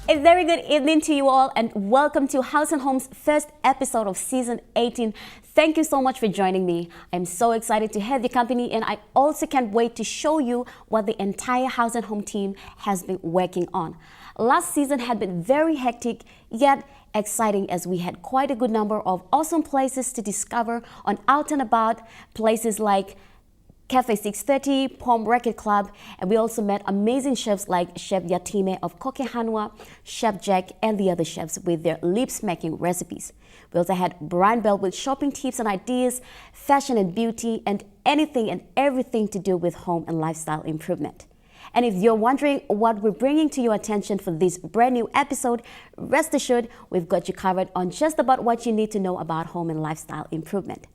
A very good evening to you all, and welcome to House and Home's first episode of season 18. Thank you so much for joining me. I'm so excited to have your company, and I also can't wait to show you what the entire House and Home team has been working on. Last season had been very hectic, yet exciting, as we had quite a good number of awesome places to discover on Out and About, places like Cafe 630, Palm Record Club, and we also met amazing chefs like Chef Yatime of Koke Hanwa, Chef Jack, and the other chefs with their lip-smacking recipes. We also had Brian Bell with shopping tips and ideas, fashion and beauty, and anything and everything to do with home and lifestyle improvement. And if you're wondering what we're bringing to your attention for this brand new episode, rest assured we've got you covered on just about what you need to know about home and lifestyle improvement.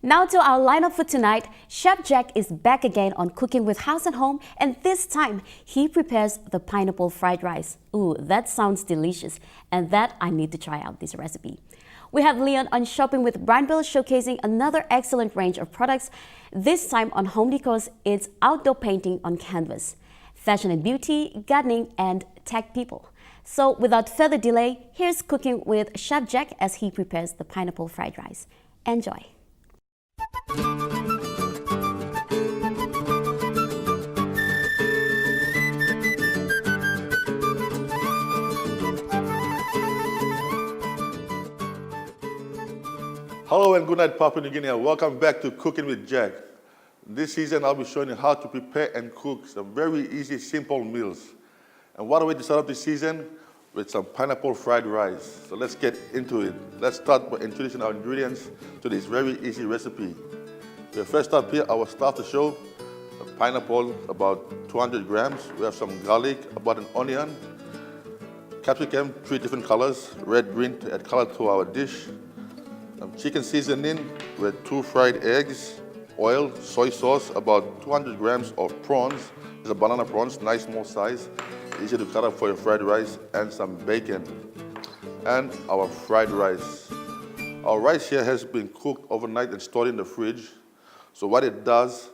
Now to our lineup for tonight. Chef Jack is back again on Cooking with House and Home, and this time he prepares the pineapple fried rice. Ooh, that sounds delicious, and that I need to try out this recipe. We have Leon on Shopping with Brian Bell, showcasing another excellent range of products. This time on Home Decors, it's outdoor painting on canvas, fashion and beauty, gardening, and tech people. So without further delay, here's Cooking with Chef Jack as he prepares the pineapple fried rice. Enjoy. Hello and good night, Papua New Guinea. Welcome back to Cooking with Jack. This season I'll be showing you how to prepare and cook some very easy, simple meals. And what a way to start off this season with some pineapple fried rice. So let's get into it. Let's start by introducing our ingredients to this very easy recipe. We first up here, our start to show, a pineapple, about 200 grams. We have some garlic, about an onion, capsicum, 3 different colors, red, green, to add color to our dish. Some chicken seasoning with 2 fried eggs, oil, soy sauce, about 200 grams of prawns. These are banana prawns, nice small size, easy to cut up for your fried rice, and some bacon. And our fried rice. Our rice here has been cooked overnight and stored in the fridge. So what it does,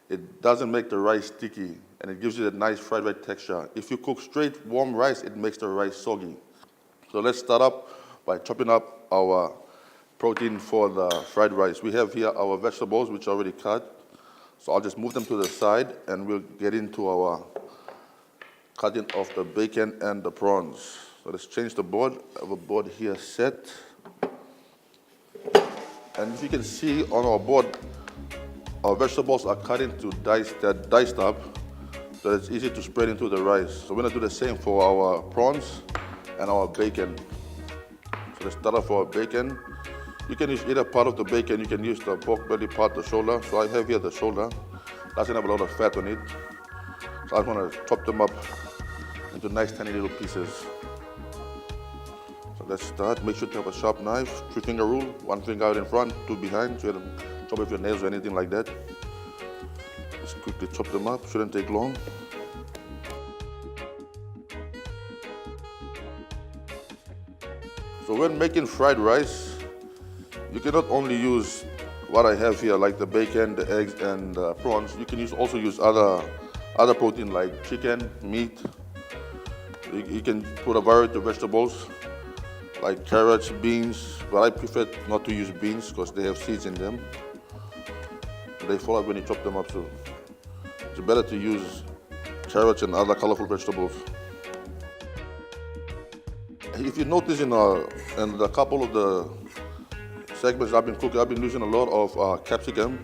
it doesn't make the rice sticky, and it gives you that nice fried rice texture. If you cook straight warm rice, it makes the rice soggy. So let's start up by chopping up our protein for the fried rice. We have here our vegetables, which are already cut. So I'll just move them to the side, and we'll get into our cutting of the bacon and the prawns. So let's change the board. I have a board here set. And if you can see on our board, our vegetables are cut into diced up, so it's easy to spread into the rice. So we're gonna do the same for our prawns and our bacon. So let's start off for our bacon. You can use either part of the bacon. You can use the pork belly part, the shoulder. So I have here the shoulder. Doesn't have a lot of fat on it. So I'm gonna chop them up into nice tiny little pieces. So let's start. Make sure to have a sharp knife, 3-finger rule, 1 finger out in front, 2 behind, so you don't chop with your nails or anything like that. Just quickly chop them up, shouldn't take long. So when making fried rice, you can not only use what I have here, like the bacon, the eggs, and the prawns. You can also use other protein like chicken, meat. You can put a variety of vegetables like carrots, beans, but I prefer not to use beans because they have seeds in them. They fall out when you chop them up, so it's better to use carrots and other colorful vegetables. If you notice in a couple of the segments I've been cooking, I've been using a lot of capsicum.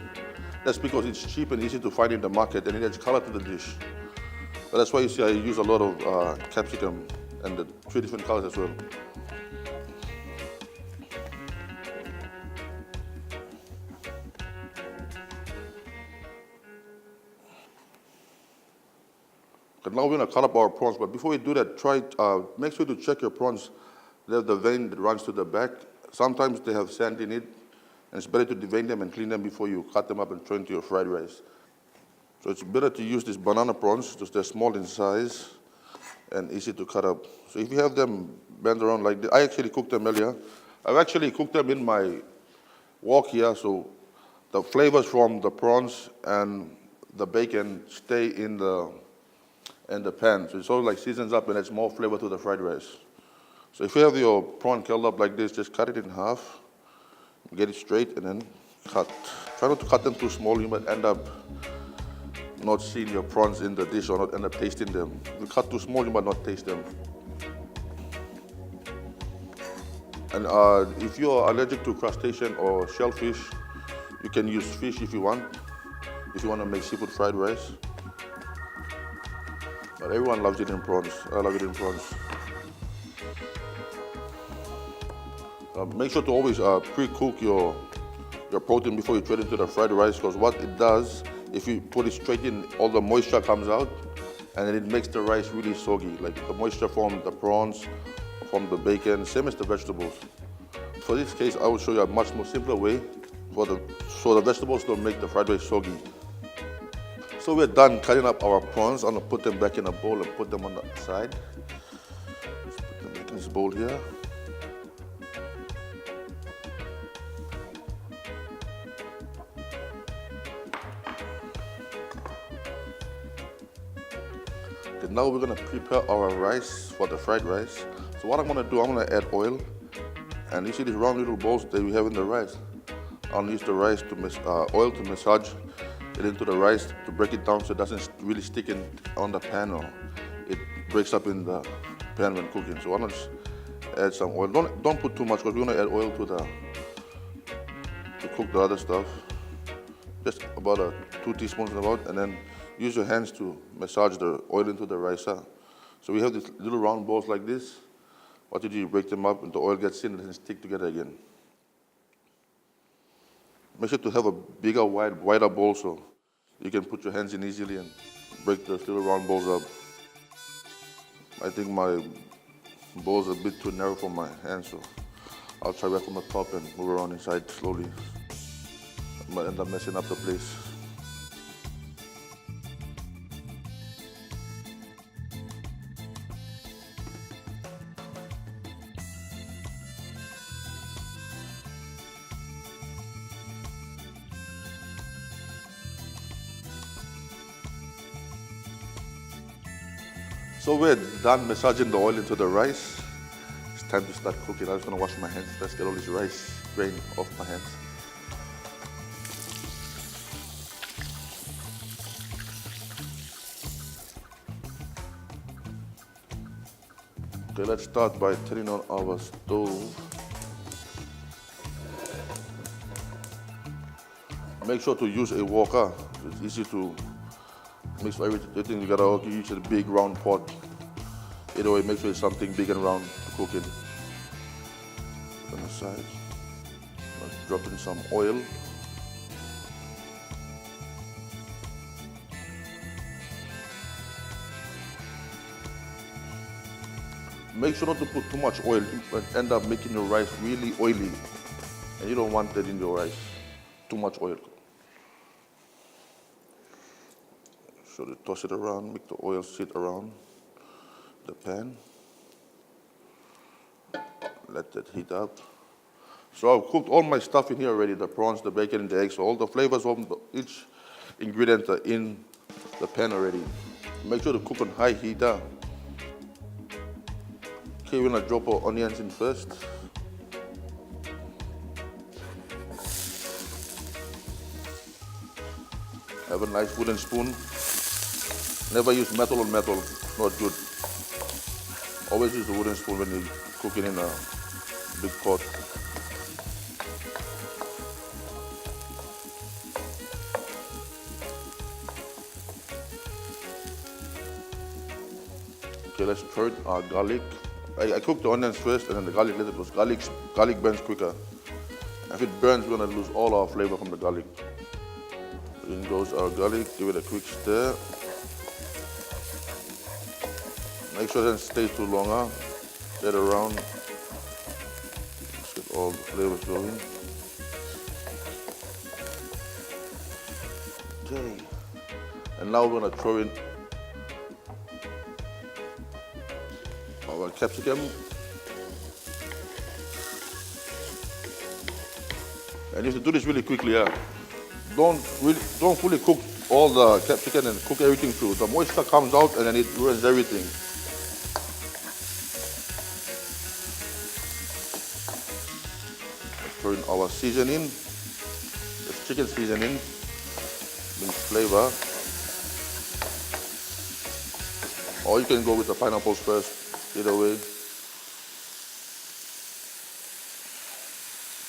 That's because it's cheap and easy to find in the market, and it adds color to the dish. But that's why you see I use a lot of capsicum and the 3 different colors as well. Okay, now we're going to cut up our prawns, but before we do that, make sure to check your prawns They have the vein that runs to the back. Sometimes they have sand in it, and it's better to devein them and clean them before you cut them up and throw into your fried rice. So it's better to use these banana prawns because they're small in size and easy to cut up. So if you have them bent around like this, I actually cooked them earlier. I've actually cooked them in my wok here, so the flavors from the prawns and the bacon stay in the pan. So it sort of like seasons up and adds more flavor to the fried rice. So if you have your prawn curled up like this, just cut it in half, get it straight, and then cut. Try not to cut them too small, you might end up not seeing your prawns in the dish or not end up tasting them. If you cut too small, you might not taste them. And if you're allergic to crustacean or shellfish, you can use fish if you want to make seafood fried rice. But everyone loves eating prawns. I love eating prawns. Make sure to always pre-cook your protein before you throw it into the fried rice, because what it does, if you put it straight in, all the moisture comes out and then it makes the rice really soggy. Like the moisture from the prawns, from the bacon, same as the vegetables. For this case, I will show you a much more simpler way so the vegetables don't make the fried rice soggy. So we're done cutting up our prawns. I'm gonna put them back in a bowl and put them on the side. Just put them back in this bowl here. Okay, now we're gonna prepare our rice for the fried rice. So what I'm gonna do, I'm gonna add oil. And you see these round little balls that we have in the rice. I'll use the rice oil to massage it into the rice to break it down so it doesn't really stick on the pan or it breaks up in the pan when cooking. So I'm gonna just add some oil. Don't put too much because we're gonna add oil to cook the other stuff. Just about 2 teaspoons about, and then use your hands to massage the oil into the rice. So we have these little round balls like this. What you do, you break them up and the oil gets in and then stick together again. Make sure to have a bigger, wider bowl so you can put your hands in easily and break those little round balls up. I think my bowl's a bit too narrow for my hands, so I'll try right from the top and move around inside slowly. I might end up messing up the place. So we're done massaging the oil into the rice. It's time to start cooking. I'm just gonna wash my hands. Let's get all this rice grain off my hands. Okay, let's start by turning on our stove. Make sure to use a wok. It's easy to mix everything together. You use a big round pot. Either way, make sure it's something big and round to cook in. On the side, let's drop in some oil. Make sure not to put too much oil. You end up making your rice really oily, and you don't want that in your rice. Too much oil. So to toss it around, make the oil sit around the pan. Let that heat up. So I've cooked all my stuff in here already, the prawns, the bacon, and the eggs. So all the flavors of each ingredient are in the pan already. Make sure to cook on high heat. Okay, we're gonna drop our onions in first. Have a nice wooden spoon. Never use metal on metal, not good. Always use the wooden spoon when you're cooking in a big pot. Okay, let's throw our garlic. I cooked the onions first and then the garlic later because garlic burns quicker. If it burns, we're gonna lose all our flavor from the garlic. In goes our garlic, give it a quick stir. Make sure it doesn't stay too long, stir it around. all the flavors go in. Okay. And now we're gonna throw in our capsicum. And you have to do this really quickly, yeah. Don't fully cook all the capsicum and cook everything through. The moisture comes out and then it ruins everything. Let's throw in our seasoning. It's chicken seasoning, means flavor. Or you can go with the pineapples first, either way.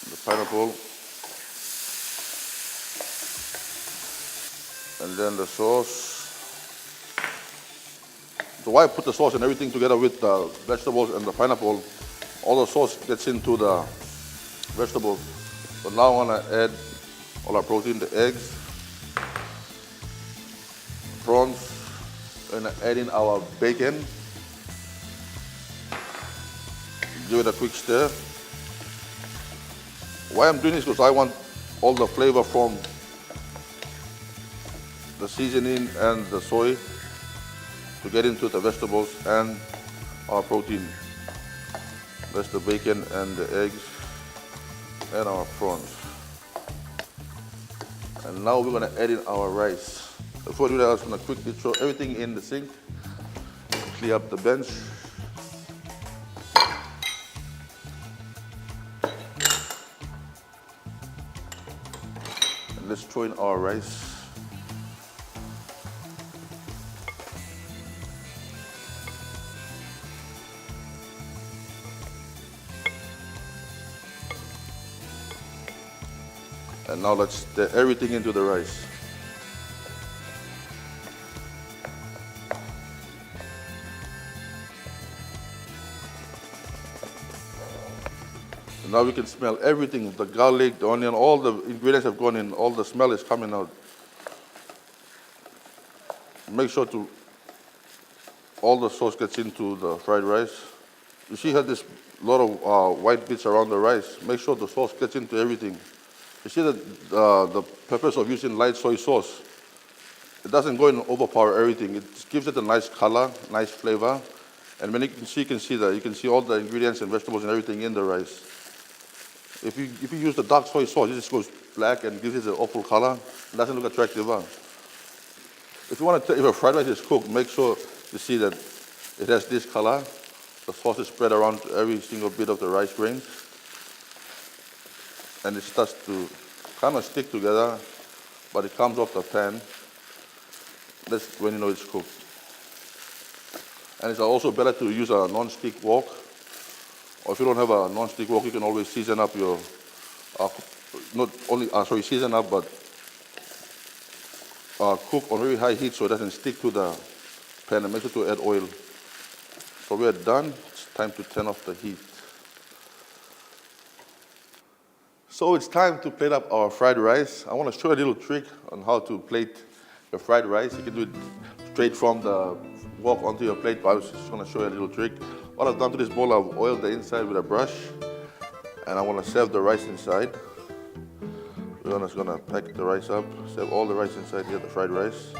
The pineapple. And then the sauce. So why I put the sauce and everything together with the vegetables and the pineapple, all the sauce gets into the vegetables. So now I want to add all our protein, the eggs, prawns, and add in our bacon. Give it a quick stir. Why I'm doing this because I want all the flavor from the seasoning and the soy to get into the vegetables and our protein. That's the bacon and the eggs and our prawns. And now we're gonna add in our rice. Before I do that, I was gonna quickly throw everything in the sink, clear up the bench. And let's throw in our rice. And now let's stir everything into the rice. And now we can smell everything, the garlic, the onion, all the ingredients have gone in, all the smell is coming out. Make sure all the sauce gets into the fried rice. You see how there's a lot of white bits around the rice. Make sure the sauce gets into everything. You see that the purpose of using light soy sauce, it doesn't go and overpower everything. It just gives it a nice color, nice flavor. And when you can see that, you can see all the ingredients and vegetables and everything in the rice. If you use the dark soy sauce, it just goes black and gives it an awful color. It doesn't look attractive. Huh? If you want to, if a fried rice is cooked, make sure you see that it has this color. The sauce is spread around every single bit of the rice grains. And it starts to kind of stick together, but it comes off the pan. That's when you know it's cooked. And it's also better to use a non-stick wok. Or if you don't have a non-stick wok, you can always season up your, season up, but cook on very high heat so it doesn't stick to the pan, and make sure to add oil. So we're done. It's time to turn off the heat. So it's time to plate up our fried rice. I want to show you a little trick on how to plate your fried rice. You can do it straight from the wok onto your plate, but I was just going to show you a little trick. What I've done to this bowl, I've oiled the inside with a brush, and I want to serve the rice inside. We're just going to pack the rice up, serve all the rice inside here, the fried rice.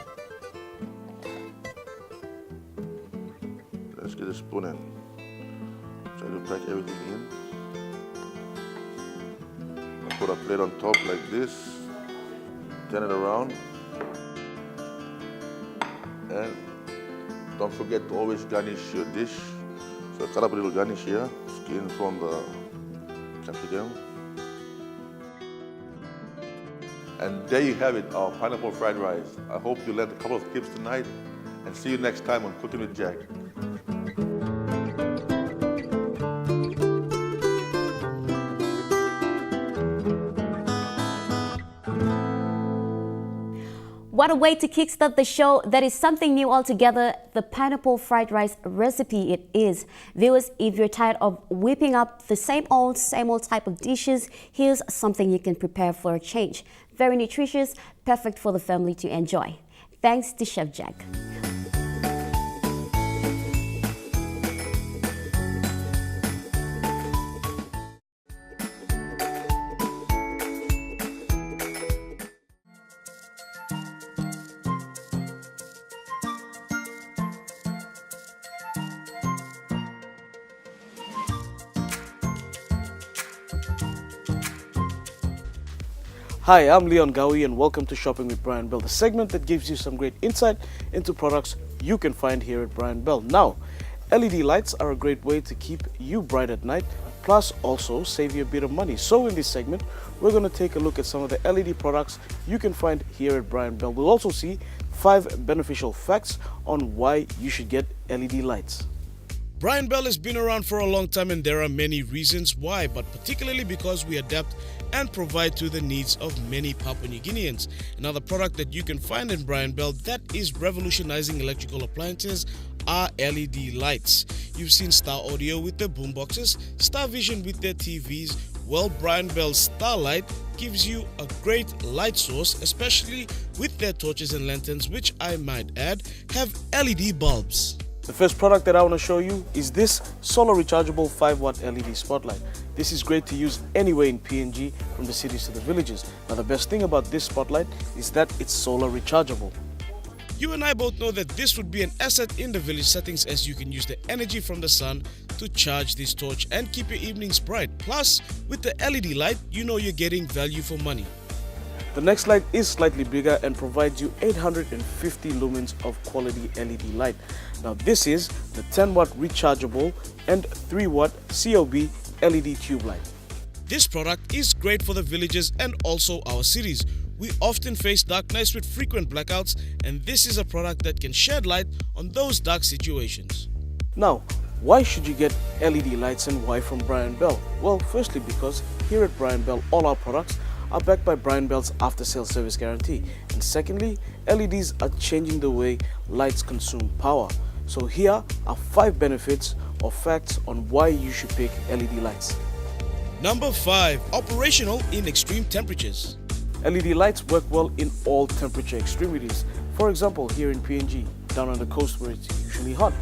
Let's get a spoon and try to pack everything in. Put a plate on top like this, turn it around, and don't forget to always garnish your dish. So cut up a little garnish here, skin from the capsicum. And there you have it, our pineapple fried rice. I hope you learned a couple of tips tonight, and see you next time on Cooking with Jack. What a way to kickstart the show. That is something new altogether. The pineapple fried rice recipe it is. Viewers, if you're tired of whipping up the same old type of dishes, here's something you can prepare for a change. Very nutritious, perfect for the family to enjoy. Thanks to Chef Jack. Hi, I'm Leon Gawi and welcome to Shopping with Brian Bell, the segment that gives you some great insight into products you can find here at Brian Bell. Now, LED lights are a great way to keep you bright at night, plus also save you a bit of money. So in this segment, we're going to take a look at some of the LED products you can find here at Brian Bell. We'll also see 5 beneficial facts on why you should get LED lights. Brian Bell has been around for a long time and there are many reasons why, but particularly because we adapt and provide to the needs of many Papua New Guineans. Another product that you can find in Brian Bell that is revolutionizing electrical appliances are LED lights. You've seen Star Audio with their boomboxes, Star Vision with their TVs. Well, Brian Bell's Starlight gives you a great light source, especially with their torches and lanterns, which I might add have LED bulbs. The first product that I want to show you is this solar rechargeable 5-watt LED spotlight. This is great to use anywhere in PNG, from the cities to the villages. Now the best thing about this spotlight is that it's solar rechargeable. You and I both know that this would be an asset in the village settings, as you can use the energy from the sun to charge this torch and keep your evenings bright. Plus, with the LED light, you know you're getting value for money. The next light is slightly bigger and provides you 850 lumens of quality LED light. Now this is the 10-watt rechargeable and 3-watt COB LED tube light. This product is great for the villages and also our cities. We often face dark nights with frequent blackouts, and this is a product that can shed light on those dark situations. Now, why should you get LED lights and why from Brian Bell? Well, firstly because here at Brian Bell all our products are backed by Brian Bell's after-sales service guarantee. And secondly, LEDs are changing the way lights consume power. So here are 5 benefits or facts on why you should pick LED lights. Number 5. Operational in extreme temperatures. LED lights work well in all temperature extremities. For example, here in PNG, down on the coast where it's usually hot,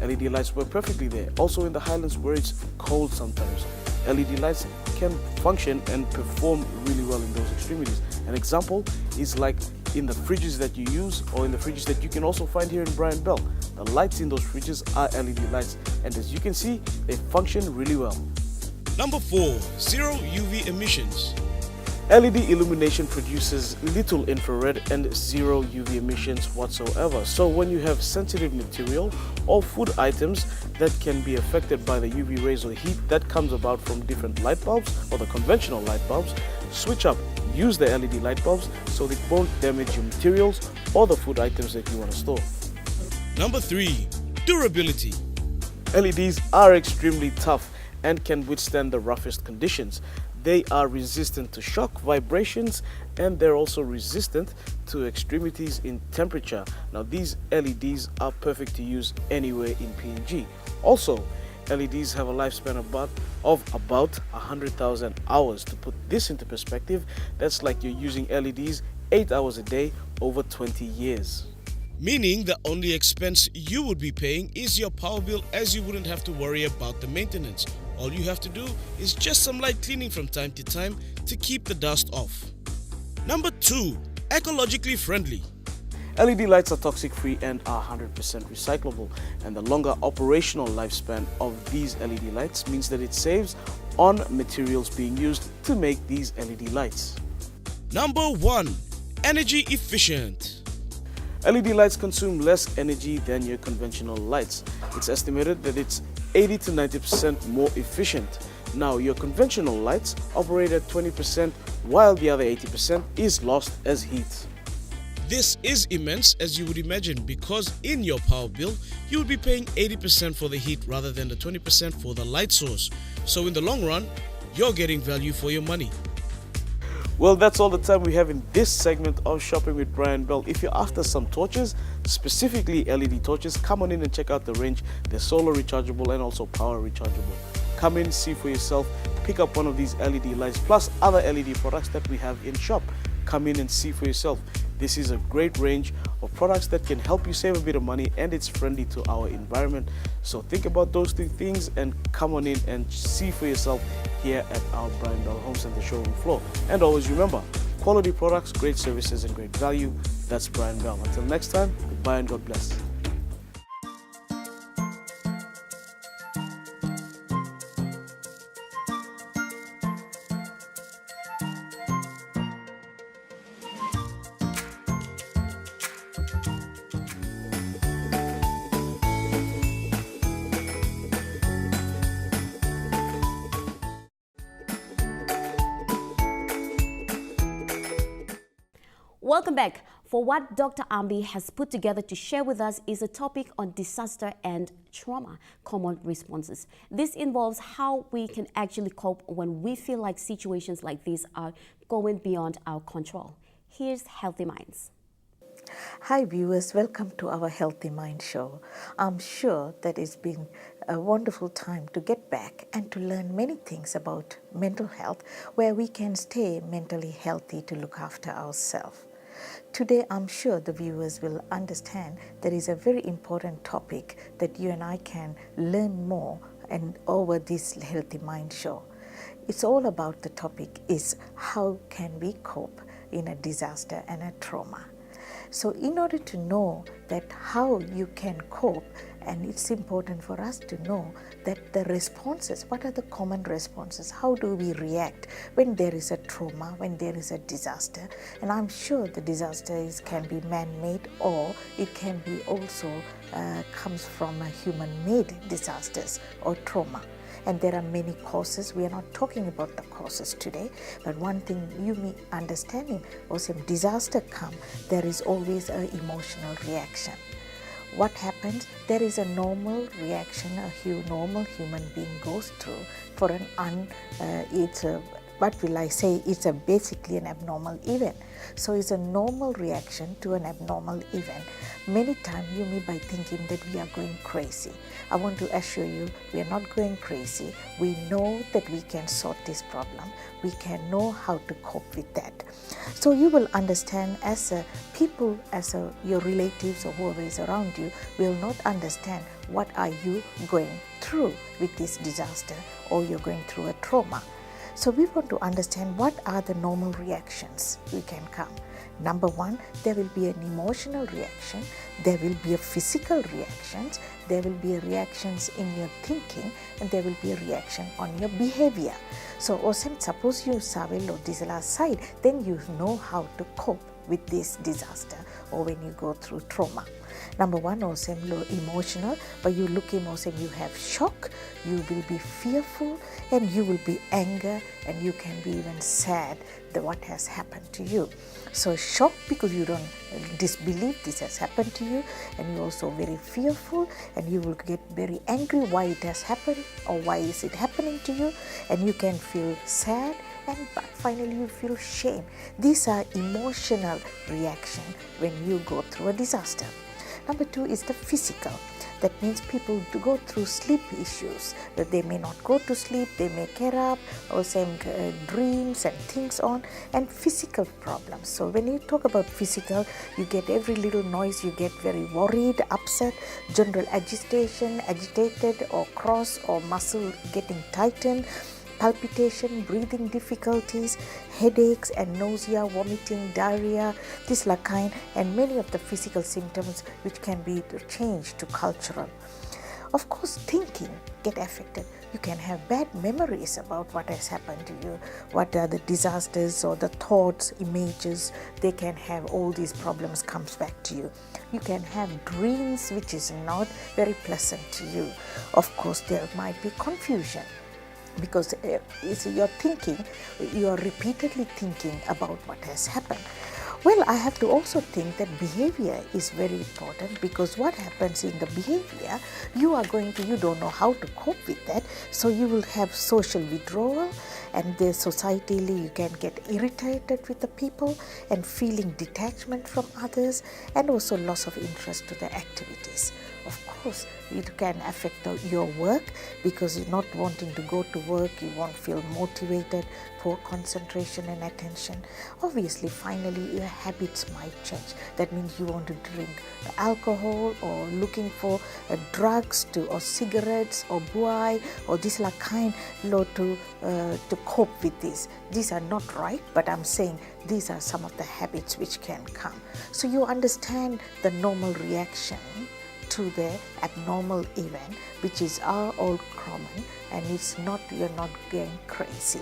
LED lights work perfectly there. Also in the highlands where it's cold sometimes, LED lights can function and perform really well in those extremities. An example is like in the fridges that you use or in the fridges that you can also find here in Brian Bell. The lights in those fridges are LED lights, and as you can see, they function really well. Number 4. Zero UV emissions. LED illumination produces little infrared and zero UV emissions whatsoever. So when you have sensitive material or food items that can be affected by the UV rays or heat that comes about from different light bulbs or the conventional light bulbs, switch up. Use the LED light bulbs so they won't damage your materials or the food items that you want to store. Number 3. Durability. LEDs are extremely tough and can withstand the roughest conditions. They are resistant to shock, vibrations, and they're also resistant to extremities in temperature. Now these LEDs are perfect to use anywhere in PNG. Also, LEDs have a lifespan of about 100,000 hours. To put this into perspective, that's like you're using LEDs 8 hours a day over 20 years. Meaning the only expense you would be paying is your power bill, as you wouldn't have to worry about the maintenance. All you have to do is just some light cleaning from time to time to keep the dust off. Number 2. Ecologically friendly. LED lights are toxic free and are 100% recyclable, and the longer operational lifespan of these LED lights means that it saves on materials being used to make these LED lights. Number 1. Energy efficient. LED lights consume less energy than your conventional lights. It's estimated that it's 80 to 90% more efficient. Now, your conventional lights operate at 20%, while the other 80% is lost as heat. This is immense, as you would imagine, because in your power bill, you would be paying 80% for the heat rather than the 20% for the light source. So in the long run, you're getting value for your money. Well, that's all the time we have in this segment of Shopping with Brian Bell. If you're after some torches, specifically LED torches, come on in and check out the range. They're solar rechargeable and also power rechargeable. Come in, see for yourself, pick up one of these LED lights plus other LED products that we have in shop. Come in and see for yourself. This is a great range of products that can help you save a bit of money, and it's friendly to our environment. So think about those 2 things and come on in and see for yourself here at our Brian Bell Home Center showroom floor. And always remember, quality products, great services and great value. That's Brian Bell. Until next time, goodbye and God bless. Welcome back. For what Dr. Ambi has put together to share with us is a topic on disaster and trauma, common responses. This involves how we can actually cope when we feel like situations like these are going beyond our control. Here's Healthy Minds. Hi viewers, welcome to our Healthy Mind show. I'm sure that it's been a wonderful time to get back and to learn many things about mental health where we can stay mentally healthy to look after ourselves. Today, I'm sure the viewers will understand there is a very important topic that you and I can learn more and over this Healthy Mind show. It's all about the topic is how can we cope in a disaster and a trauma. So in order to know that how you can cope, and it's important for us to know that the responses, what are the common responses, how do we react when there is a trauma, when there is a disaster. And I'm sure the disasters can be man-made or it can be also comes from a human-made disasters or trauma. And there are many causes. We are not talking about the causes today, but one thing you may understanding was when disaster come, there is always an emotional reaction. What happens? There is a normal reaction a normal human being goes through for it's basically an abnormal event. So it's a normal reaction to an abnormal event. Many times you may be thinking that we are going crazy. I want to assure you we are not going crazy. We know that we can sort this problem. We can know how to cope with that. So you will understand as a people, your relatives or whoever is around you will not understand what are you going through with this disaster or you're going through a trauma. So we want to understand what are the normal reactions we can come. Number one, there will be an emotional reaction, there will be a physical reactions, there will be a reactions in your thinking, and there will be a reaction on your behavior. So suppose you savel or disala side, then you know how to cope with this disaster or when you go through trauma. Number one, also emotional, but you look emotional, you have shock, you will be fearful, and you will be anger, and you can be even sad that what has happened to you. So shock because you don't disbelieve this has happened to you, and you're also very fearful, and you will get very angry why it has happened or why is it happening to you, and you can feel sad, and finally you feel shame. These are emotional reactions when you go through a disaster. Number two is the physical. That means people to go through sleep issues, that they may not go to sleep, they may get up, or same dreams and things on, and physical problems. So when you talk about physical, you get every little noise, you get very worried, upset, general agitation, agitated or cross or muscle getting tightened, palpitation, breathing difficulties, headaches and nausea, vomiting, diarrhea, this kind, and many of the physical symptoms which can be changed to cultural. Of course, thinking get affected. You can have bad memories about what has happened to you, what are the disasters or the thoughts, images, they can have all these problems comes back to you. You can have dreams which is not very pleasant to you. Of course, there might be confusion, because you're thinking, you're repeatedly thinking about what has happened. Well, I have to also think that behavior is very important, because what happens in the behavior, you don't know how to cope with that, so you will have social withdrawal, and the societally you can get irritated with the people and feeling detachment from others, and also loss of interest to the activities. Of course, it can affect your work, because you're not wanting to go to work, you won't feel motivated, poor concentration and attention. Obviously, finally, your habits might change. That means you want to drink alcohol or looking for drugs or cigarettes or buai or this kind to cope with this. These are not right, but I'm saying these are some of the habits which can come. So you understand the normal reaction to the abnormal event, which is all common, and it's not, you're not going crazy.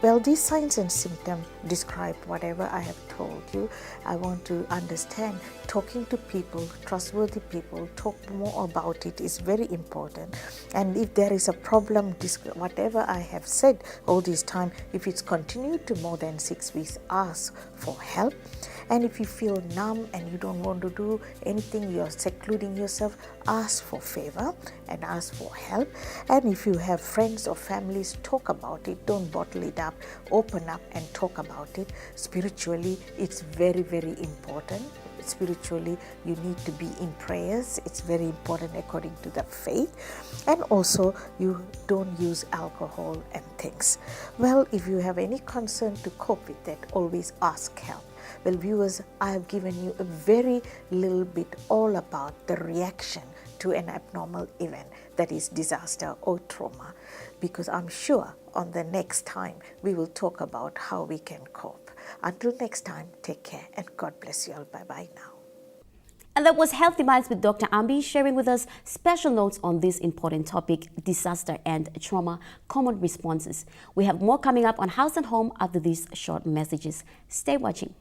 Well, these signs and symptoms describe whatever I have told you. I want to understand, talking to people, trustworthy people, talk more about it is very important. And if there is a problem, whatever I have said all this time, if it's continued to more than 6 weeks, ask for help. And if you feel numb and you don't want to do anything, you're secluding yourself, ask for favor and ask for help. And if you have friends or families, talk about it. Don't bottle it up. Open up and talk about it. Spiritually, it's very, very important. Spiritually, you need to be in prayers. It's very important according to the faith. And also, you don't use alcohol and things. Well, if you have any concern to cope with that, always ask help. Well, viewers, I have given you a very little bit all about the reaction to an abnormal event, that is disaster or trauma, because I'm sure on the next time we will talk about how we can cope. Until next time, take care and God bless you all. Bye-bye now. And that was Healthy Minds with Dr. Ambi, sharing with us special notes on this important topic, disaster and trauma, common responses. We have more coming up on House and Home after these short messages. Stay watching.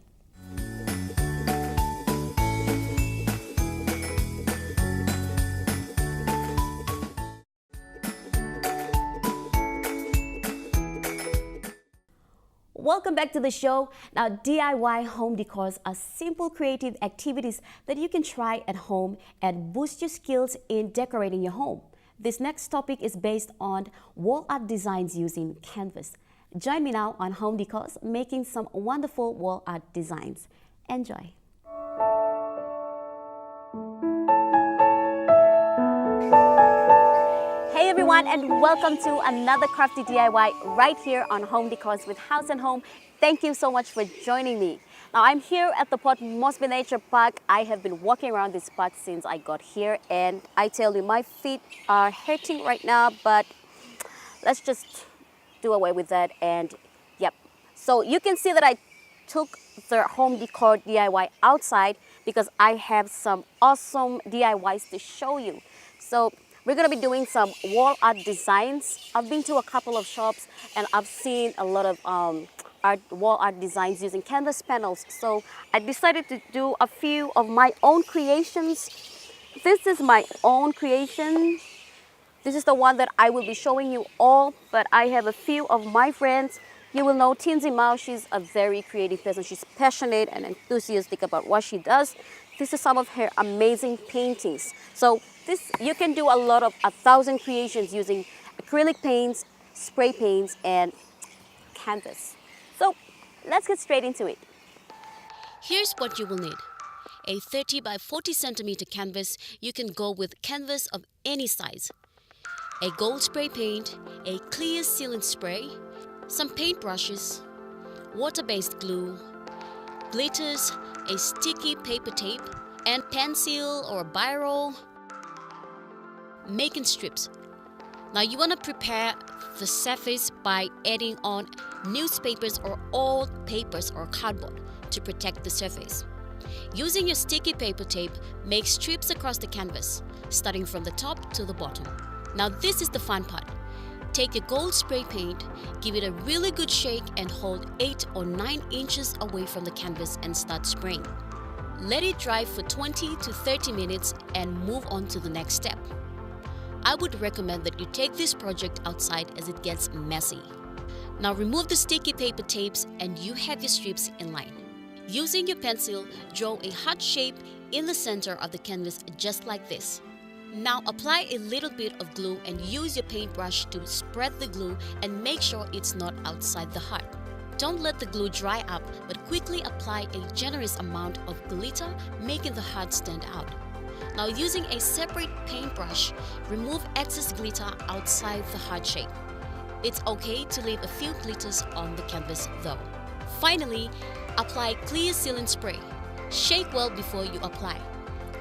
Welcome back to the show. Now, DIY home decors are simple creative activities that you can try at home and boost your skills in decorating your home. This next topic is based on wall art designs using canvas. Join me now on Home Decors, making some wonderful wall art designs. Enjoy. Hey everyone, and welcome to another crafty DIY right here on Home Decors with House and Home. Thank you so much for joining me. Now I'm here at the Port Moresby Nature Park. I have been walking around this spot since I got here, and I tell you, my feet are hurting right now, but let's just do away with that. And yep, so you can see that I took the home decor DIY outside because I have some awesome DIYs to show you. So we're going to be doing some wall art designs. I've been to a couple of shops and I've seen a lot of wall art designs using canvas panels. So I decided to do a few of my own creations. This is my own creation. This is the one that I will be showing you all, but I have a few of my friends. You will know Tinsy Mao, she's a very creative person. She's passionate and enthusiastic about what she does. This is some of her amazing paintings. So this, you can do a lot of 1,000 creations using acrylic paints, spray paints, and canvas. So let's get straight into it. Here's what you will need. A 30 by 40 centimeter canvas. You can go with canvas of any size. A gold spray paint, a clear sealant spray, some paintbrushes, water-based glue, glitters, a sticky paper tape, and pencil or biro, making strips. Now you want to prepare the surface by adding on newspapers or old papers or cardboard to protect the surface. Using your sticky paper tape, make strips across the canvas, starting from the top to the bottom. Now this is the fun part. Take your gold spray paint, give it a really good shake and hold 8 or 9 inches away from the canvas and start spraying. Let it dry for 20 to 30 minutes and move on to the next step. I would recommend that you take this project outside as it gets messy. Now remove the sticky paper tapes and you have your strips in line. Using your pencil, draw a heart shape in the center of the canvas just like this. Now apply a little bit of glue and use your paintbrush to spread the glue and make sure it's not outside the heart. Don't let the glue dry up, but quickly apply a generous amount of glitter, making the heart stand out. Now using a separate paintbrush, remove excess glitter outside the heart shape. It's okay to leave a few glitters on the canvas though. Finally, apply clear sealant spray. Shake well before you apply.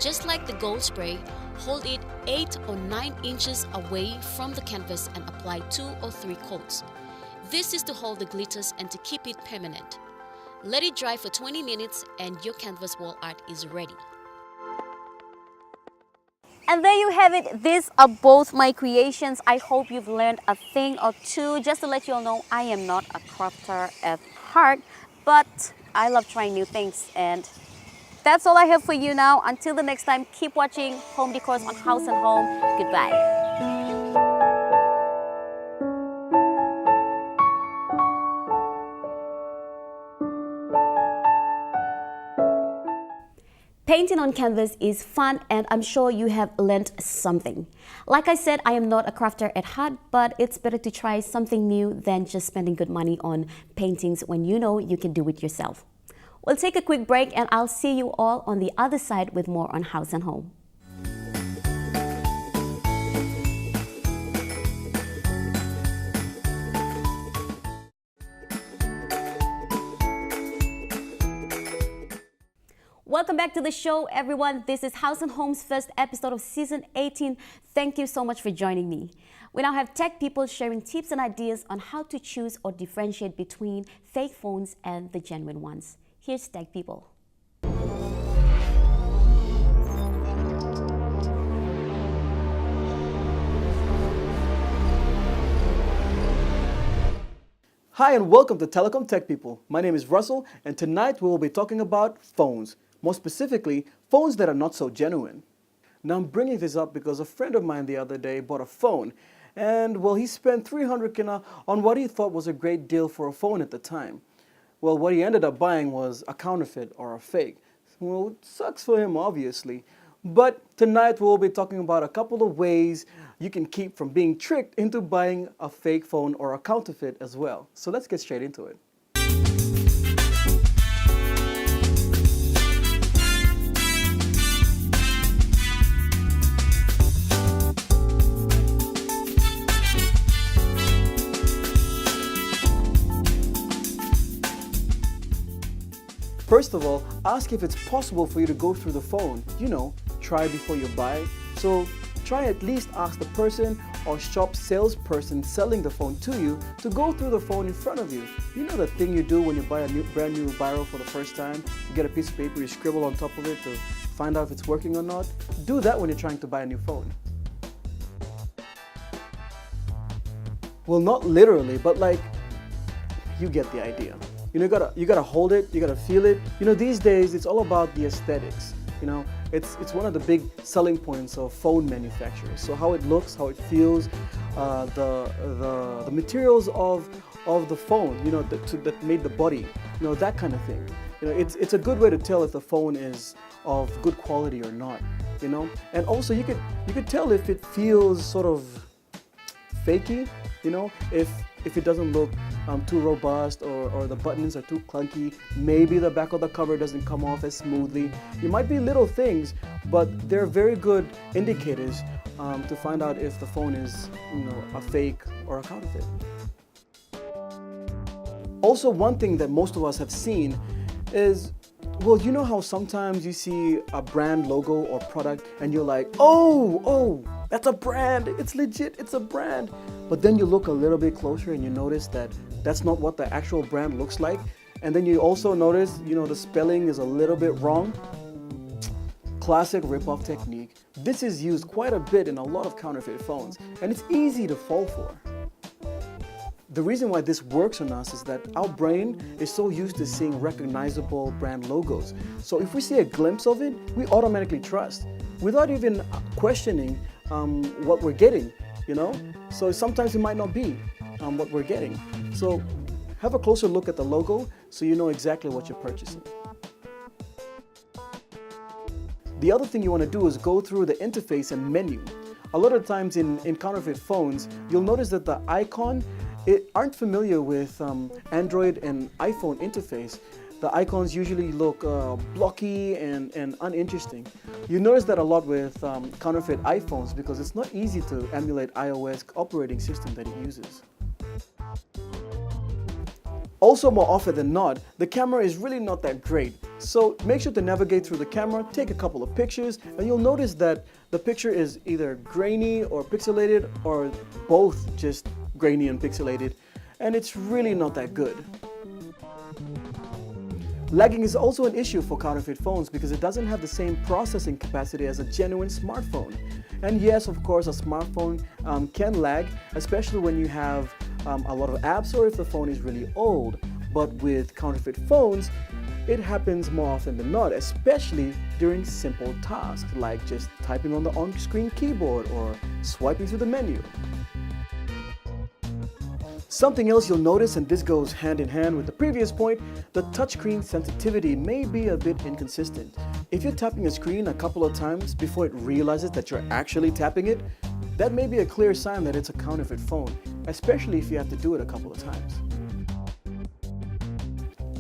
Just like the gold spray, hold it 8 or 9 inches away from the canvas and apply 2 or 3 coats. This is to hold the glitters and to keep it permanent. Let it dry for 20 minutes and your canvas wall art is ready. And there you have it. These are both my creations. I hope you've learned a thing or two. Just to let you all know, I am not a crafter at heart, but I love trying new things. And that's all I have for you now. Until the next time, keep watching Home Decors on House and Home. Goodbye. Painting on canvas is fun, and I'm sure you have learned something. Like I said, I am not a crafter at heart, but it's better to try something new than just spending good money on paintings when you know you can do it yourself. We'll take a quick break, and I'll see you all on the other side with more on House and Home. Welcome back to the show, everyone. This is House and Home's first episode of season 18. Thank you so much for joining me. We now have tech people sharing tips and ideas on how to choose or differentiate between fake phones and the genuine ones. Here's tech people. Hi and welcome to Telecom Tech People. My name is Russell, and tonight we will be talking about phones. More specifically, phones that are not so genuine. Now I'm bringing this up because a friend of mine the other day bought a phone, and well, he spent 300 kina on what he thought was a great deal for a phone at the time. Well, what he ended up buying was a counterfeit or a fake. Well, it sucks for him, obviously. But tonight we'll be talking about a couple of ways you can keep from being tricked into buying a fake phone or a counterfeit as well. So let's get straight into it. First of all, ask if it's possible for you to go through the phone. You know, try before you buy. So try at least ask the person or shop salesperson selling the phone to you to go through the phone in front of you. You know the thing you do when you buy a brand new biro for the first time? You get a piece of paper, you scribble on top of it to find out if it's working or not. Do that when you're trying to buy a new phone. Well, not literally, but like, you get the idea. You know, you gotta hold it, you gotta feel it. You know, these days it's all about the aesthetics. You know, it's one of the big selling points of phone manufacturers. So how it looks, how it feels, the materials of the phone. You know, that made the body. You know, that kind of thing. You know, it's a good way to tell if the phone is of good quality or not. You know, and also you could tell if it feels sort of fakey. You know, if it doesn't look too robust or the buttons are too clunky, maybe the back of the cover doesn't come off as smoothly. It might be little things, but they're very good indicators to find out if the phone is, you know, a fake or a counterfeit. Also, one thing that most of us have seen is, well, you know how sometimes you see a brand logo or product and you're like, oh, that's a brand, it's legit, it's a brand. But then you look a little bit closer and you notice that that's not what the actual brand looks like. And then you also notice, you know, the spelling is a little bit wrong. Classic rip-off technique. This is used quite a bit in a lot of counterfeit phones, and it's easy to fall for. The reason why this works on us is that our brain is so used to seeing recognizable brand logos. So if we see a glimpse of it, we automatically trust without even questioning what we're getting, you know? So sometimes it might not be what we're getting. So have a closer look at the logo so you know exactly what you're purchasing. The other thing you want to do is go through the interface and menu. A lot of times in counterfeit phones, you'll notice that the icon aren't familiar with Android and iPhone interface. The icons usually look blocky and uninteresting. You notice that a lot with counterfeit iPhones because it's not easy to emulate iOS operating system that it uses. Also, more often than not, the camera is really not that great. So make sure to navigate through the camera, take a couple of pictures, and you'll notice that the picture is either grainy or pixelated or both just grainy and pixelated, and it's really not that good. Lagging is also an issue for counterfeit phones because it doesn't have the same processing capacity as a genuine smartphone. And yes, of course, a smartphone can lag, especially when you have a lot of apps or if the phone is really old. But with counterfeit phones, it happens more often than not, especially during simple tasks like just typing on the on-screen keyboard or swiping through the menu. Something else you'll notice, and this goes hand in hand with the previous point, the touchscreen sensitivity may be a bit inconsistent. If you're tapping a screen a couple of times before it realizes that you're actually tapping it, that may be a clear sign that it's a counterfeit phone, especially if you have to do it a couple of times.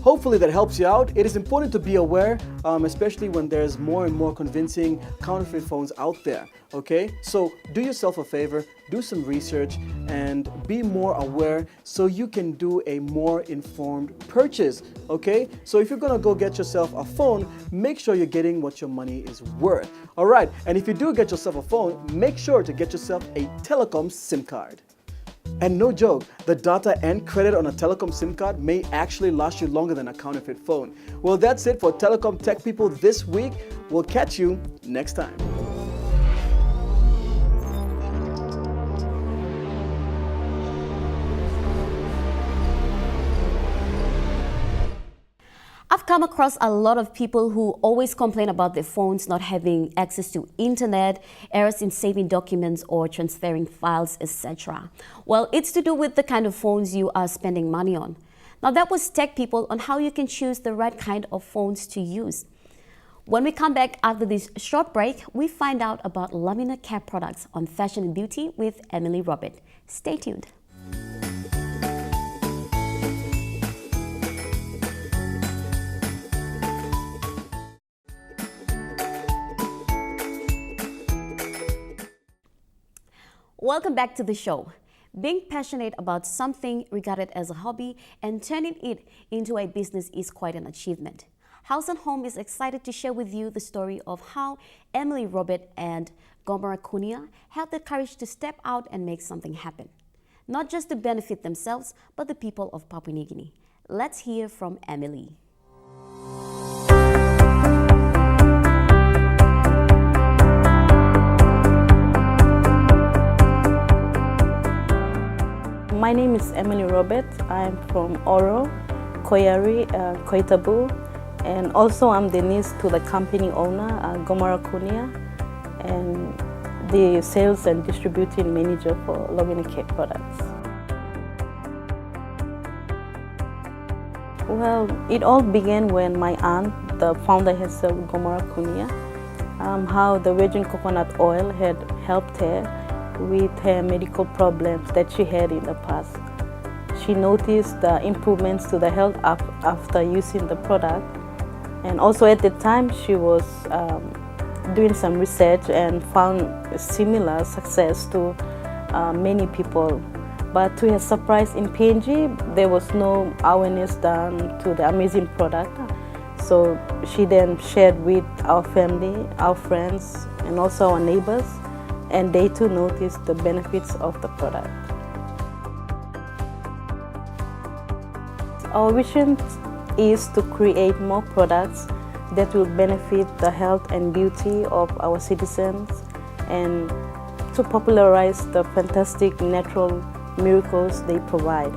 Hopefully that helps you out. It is important to be aware, especially when there's more and more convincing counterfeit phones out there, okay? So do yourself a favor, do some research, and be more aware so you can do a more informed purchase, okay? So if you're gonna go get yourself a phone, make sure you're getting what your money is worth, all right? And if you do get yourself a phone, make sure to get yourself a telecom SIM card. And no joke, the data and credit on a telecom SIM card may actually last you longer than a counterfeit phone. Well, that's it for Telecom Tech People this week. We'll catch you next time. I've come across a lot of people who always complain about their phones not having access to internet, errors in saving documents or transferring files, etc. Well, it's to do with the kind of phones you are spending money on. Now, that was Tech People on how you can choose the right kind of phones to use. When we come back after this short break, we find out about Lovina Care Products on fashion and beauty with Emily Robert. Stay tuned. Welcome back to the show. Being passionate about something regarded as a hobby and turning it into a business is quite an achievement. Haus & Home is excited to share with you the story of how Emily Robert and Gomara Kunia had the courage to step out and make something happen. Not just to benefit themselves, but the people of Papua New Guinea. Let's hear from Emily. My name is Emily Robert. I'm from Oro, Koyari, Koitabu, and also I'm the niece to the company owner, Gomara Kunia, and the sales and distributing manager for Lovina Care Products. Well, it all began when my aunt, the founder herself, Gomara Kunia, how the virgin coconut oil had helped her with her medical problems that she had in the past. She noticed the improvements to the health after using the product, and also at the time she was doing some research and found similar success to many people. But to her surprise, in PNG there was no awareness done to the amazing product. So she then shared with our family, our friends, and also our neighbors, and they too noticed the benefits of the product. Our vision is to create more products that will benefit the health and beauty of our citizens and to popularize the fantastic natural miracles they provide.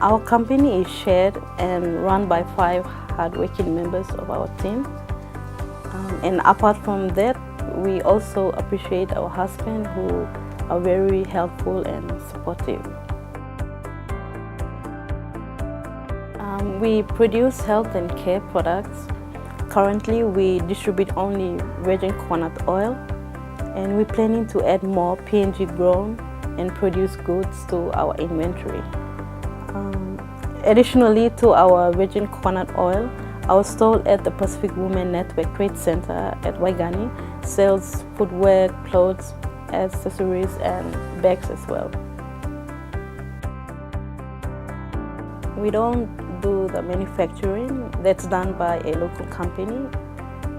Our company is shared and run by 5 hardworking members of our team. And apart from that, we also appreciate our husbands who are very helpful and supportive. We produce health and care products. Currently, we distribute only virgin coconut oil, and we're planning to add more PNG grown and produced goods to our inventory. Additionally to our virgin coconut oil, our stall at the Pacific Women Network Trade Center at Waigani sells footwear, clothes, accessories, and bags as well. We don't do the manufacturing, that's done by a local company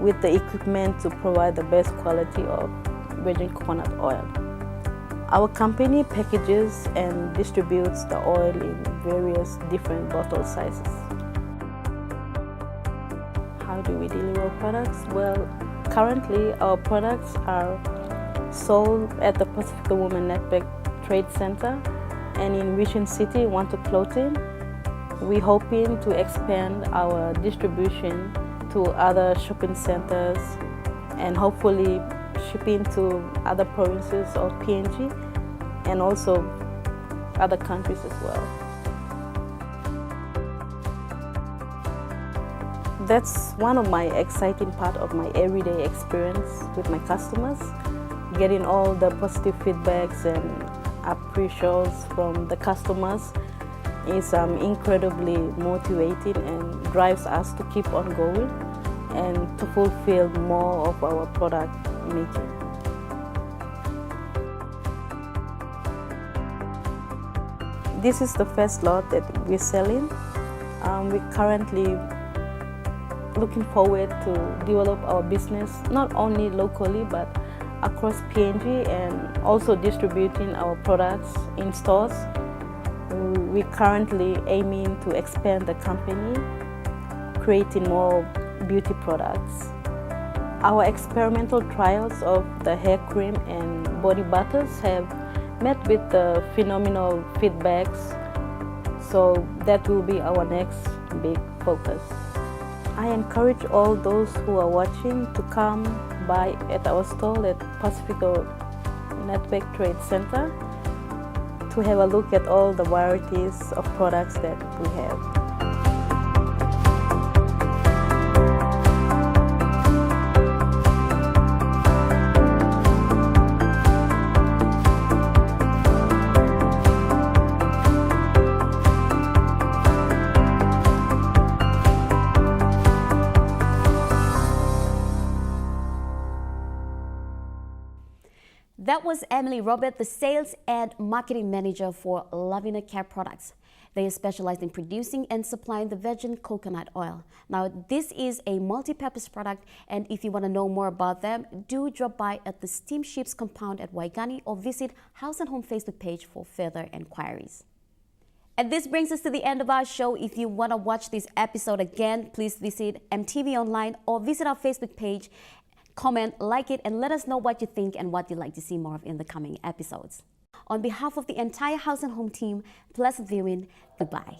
with the equipment to provide the best quality of virgin coconut oil. Our company packages and distributes the oil in various different bottle sizes. How do we deliver products? Well, currently our products are sold at the Pacifica Women Network Trade Center and in Vision City, Wanto Clothing. We're hoping to expand our distribution to other shopping centers and hopefully shipping to other provinces of PNG and also other countries as well. That's one of my exciting part of my everyday experience with my customers. Getting all the positive feedbacks and appreciations from the customers is incredibly motivating and drives us to keep on going and to fulfill more of our product making. This is the first lot that we're selling. We're currently looking forward to develop our business not only locally but across PNG and also distributing our products in stores. We're currently aiming to expand the company, creating more beauty products. Our experimental trials of the hair cream and body butters have met with the phenomenal feedbacks, so that will be our next big focus. I encourage all those who are watching to come by at our stall at Pacifica Network Trade Center to have a look at all the varieties of products that we have. That was Emily Robert, the Sales and Marketing Manager for Lovina Care Products. They are specialized in producing and supplying the virgin coconut oil. Now, this is a multi-purpose product, and if you want to know more about them, do drop by at the Steamships compound at Waigani or visit House and Home Facebook page for further inquiries. And this brings us to the end of our show. If you want to watch this episode again, please visit EMTV Online or visit our Facebook page. Comment, like it, and let us know what you think and what you'd like to see more of in the coming episodes. On behalf of the entire House and Home team, pleasant viewing. Goodbye.